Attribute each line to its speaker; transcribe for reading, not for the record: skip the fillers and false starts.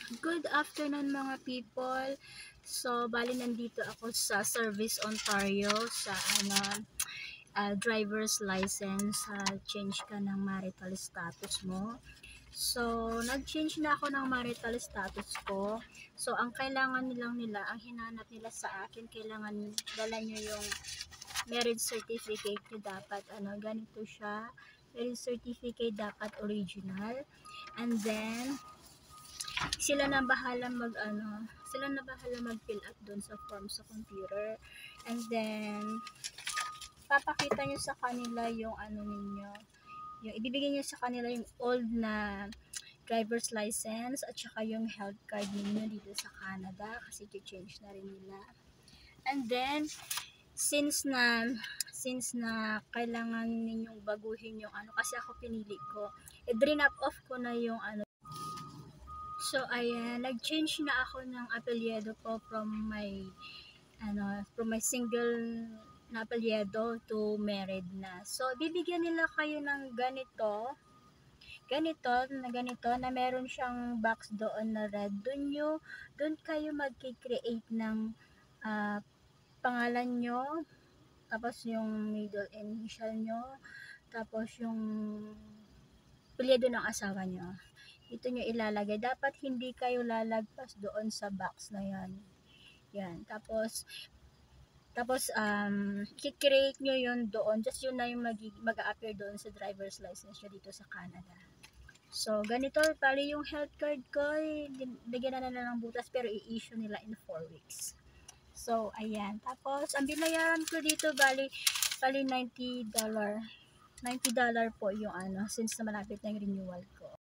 Speaker 1: Good afternoon mga people. So, bali nandito ako sa Service Ontario sa driver's license. Change ka ng marital status mo. So, nag-change na ako ng marital status ko. So, ang kailangan ang hinanap nila sa akin, kailangan dala nyo yung marriage certificate nyo dapat. Ganito siya. Marriage certificate dapat original. And then, sila na bahala mag-fill up doon sa form sa computer. And then, papakita nyo sa kanila yung ibibigay nyo sa kanila yung old na driver's license at saka yung health card ninyo dito sa Canada kasi i-change na rin nila. And then, since na kailangan ninyong baguhin yung kasi ako pinili ko, i-drop off ko na yung So, ayan, nag-change na ako ng apelyido ko from my single na apelyido to married na. So, bibigyan nila kayo ng ganito na meron siyang box doon na red. Doon kayo mag-create ng pangalan nyo, tapos yung middle initial nyo, tapos yung apelyido ng asawa nyo. Ito nyo ilalagay. Dapat hindi kayo lalagpas doon sa box na yan. Yan. Tapos i-create nyo yun doon. Just yun na yung mag-a-appear doon sa driver's license nyo dito sa Canada. So, ganito. Pali yung health card ko, bigyan na nila ng butas pero i-issue nila in 4 weeks. So, ayan. Tapos, ang binayaran ko dito, bali $90. $90 po yung since na malapit na yung renewal ko.